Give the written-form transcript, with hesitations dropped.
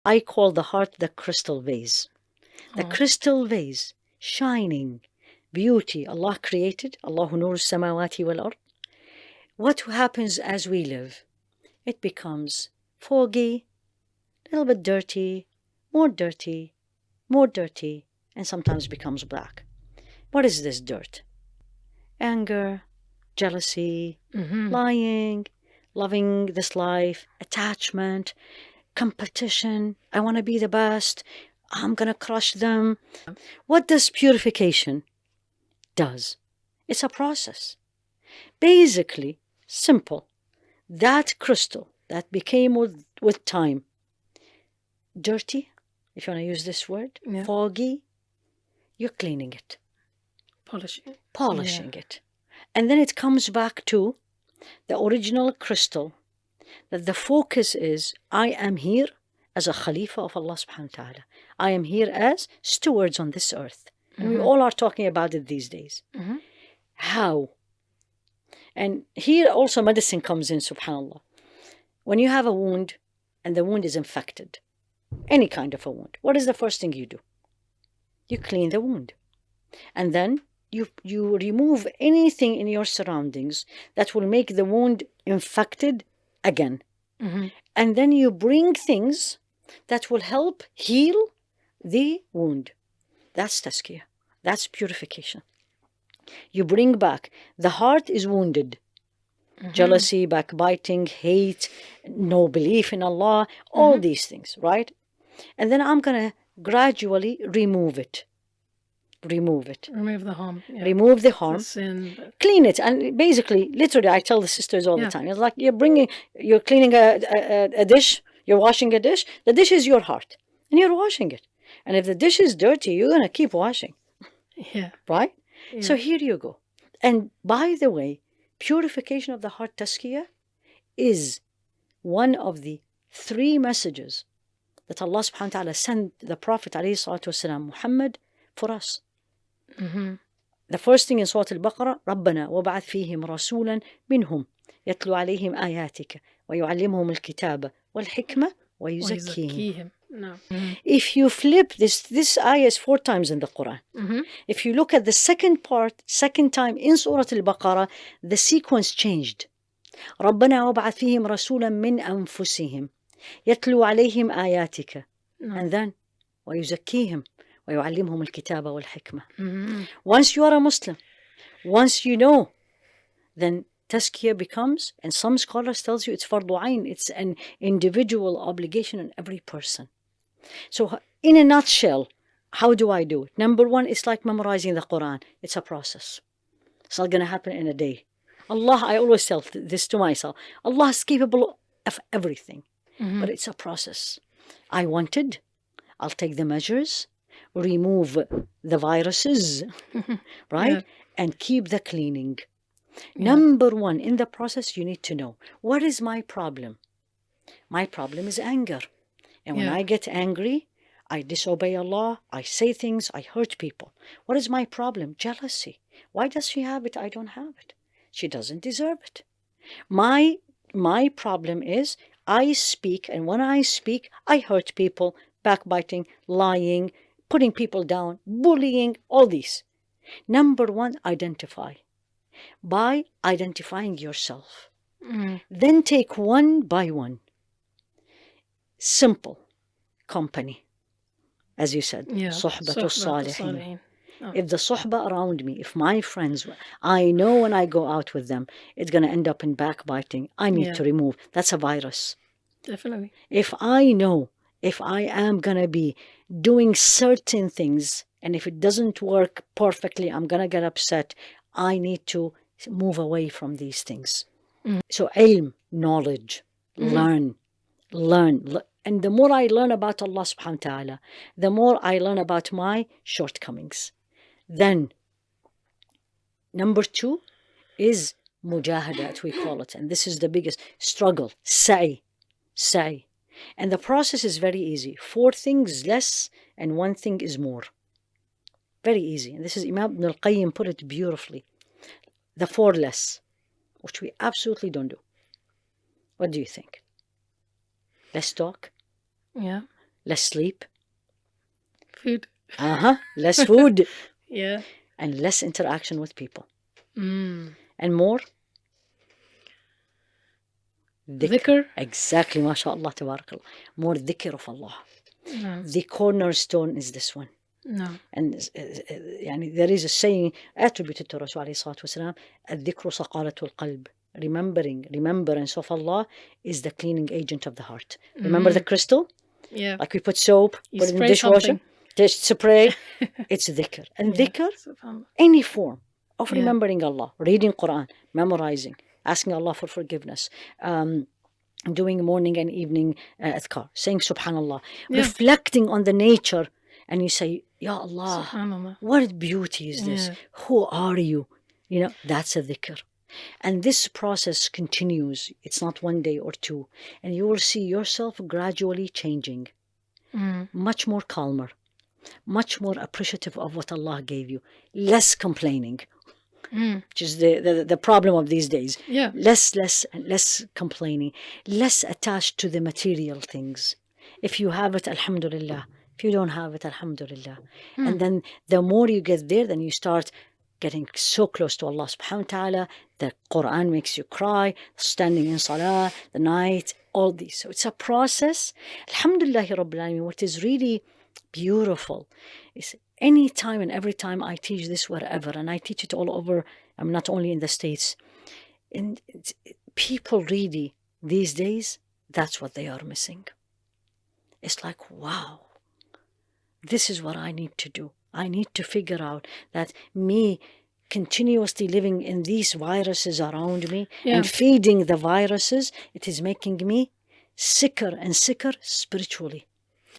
I call the heart the crystal vase. The crystal vase, shining, beauty Allah created. Allahu nur samawati wal ard. What happens as we live? It becomes foggy, a little bit dirty, more dirty, more dirty, and sometimes becomes black. What is this dirt? Anger, jealousy, lying, loving this life, attachment, competition. I want to be the best. I'm going to crush them. What does purification does? It's a process. Basically, simple. That crystal that became with time dirty, if you want to use this word, foggy, you're cleaning it. Polishing it. And then it comes back to the original crystal, that the focus is, I am here as a Khalifa of Allah subhanahu wa ta'ala. I am here as stewards on this earth. And we all are talking about it these days. How? And here also medicine comes in, subhanAllah. When you have a wound and the wound is infected, any kind of a wound, what is the first thing you do? You clean the wound. And then you remove anything in your surroundings that will make the wound infected again. And then you bring things that will help heal the wound. That's Tazkeea. That's purification. You bring back. The heart is wounded. Jealousy, backbiting, hate, no belief in Allah, all these things, right? And then I'm going to gradually remove it. Remove the harm. Yeah. Remove the harm. The sin. Clean it. And basically, literally, I tell the sisters all the time, it's like you're cleaning a dish, you're washing a dish. The dish is your heart. And you're washing it. And if the dish is dirty, you're going to keep washing. Yeah. Right? Yeah. So here you go. And by the way, purification of the heart, Tazkeea, is one of the 3 messages that Allah subhanahu wa ta'ala sent the Prophet ﷺ, Muhammad, for us. The first thing in Surah Al-Baqarah, رَبَّنَا وَبَعَثْ فِيهِمْ رَسُولًا مِنْهُمْ يَتْلُو عَلَيْهِمْ آيَاتِكَ وَيُعَلِّمُهُمُ الْكِتَابَ وَالْحِكْمَةَ وَيُزَكِّيهِمْ. No. If you flip this ayah is 4 times in the Quran. If you look at the second part, second time in Surah Al-Baqarah, the sequence changed. رَبَّنَا وَبَعَثْ فِيهِمْ رَسُولًا مِنْ أَنفُسِهِمْ يَتْلُو عَلَيْهِمْ آيَاتِكَ. And then وَيُزَكِّيهِمْ وَيُعَلِّمْهُمُ الْكِتَابَ وَالْحِكْمَةَ. Once you are a Muslim, once you know, then Tazkeea becomes, and some scholars tells you it's fardu ayn, it's an individual obligation on every person. So in a nutshell, how do I do it? Number 1, it's like memorizing the Quran. It's a process. It's not going to happen in a day. Allah, I always tell this to myself, Allah is capable of everything, but it's a process. I wanted, I'll take the measures, remove the viruses, right? And keep the cleaning. Number 1, in the process, you need to know, what is my problem? My problem is anger. And when I get angry, I disobey Allah, I say things, I hurt people. What is my problem? Jealousy. Why does she have it? I don't have it. She doesn't deserve it. My problem is I speak, and when I speak, I hurt people, backbiting, lying, putting people down, bullying, all these. Number 1, identify. By identifying yourself. Then take one by one. Simple. Company. As you said, صحبة الصالحين. If the suhbah around me, if my friends, I know when I go out with them, it's going to end up in backbiting. I need to remove. That's a virus. Definitely. If I know, if I am going to be doing certain things, and if it doesn't work perfectly, I'm going to get upset, I need to move away from these things. So ilm, knowledge, learn. And the more I learn about Allah subhanahu wa ta'ala, the more I learn about my shortcomings. Then, number 2 is mujahadat, we call it. And this is the biggest struggle, sa'i. And the process is very easy. 4 things less and 1 thing is more. Very easy. And this is Imam Ibn al-Qayyim put it beautifully. The 4 less, which we absolutely don't do. What do you think? Less talk. Yeah. less sleep. Food. Less food. Yeah. And less interaction with people. Mm. And more Dhikr. Exactly, mashallah, tabarakallah. More dhikr of Allah. No. The cornerstone is this one. No. And there is a saying attributed to Rasul alayhi salatu wasalam, الذكر صقالة القلب. Remembrance of Allah is the cleaning agent of the heart. Remember the crystal? Yeah. Like we put soap, put it in the dishwasher, spray. It's dhikr. And dhikr, any form of remembering Allah, reading Quran, memorizing, asking Allah for forgiveness, doing morning and evening adhkar, saying subhanallah, reflecting on the nature, and you say, Ya Allah, what beauty is this? Who are you? That's a dhikr. And this process continues. It's not one day or two. And you will see yourself gradually changing, much more calmer, much more appreciative of what Allah gave you, less complaining. Which is the problem of these days. Yeah. Less complaining, less attached to the material things. If you have it, alhamdulillah. If you don't have it, alhamdulillah. And then the more you get there, then you start getting so close to Allah subhanahu wa ta'ala. The Quran makes you cry, standing in salah, the night, all these. So it's a process. Alhamdulillah Rabbil Alameen. What is really beautiful is any time and every time I teach this wherever, and I teach it all over, I'm not only in the States, and people really, these days, that's what they are missing. It's like, wow, this is what I need to do. I need to figure out that me continuously living in these viruses around me and feeding the viruses, it is making me sicker and sicker spiritually.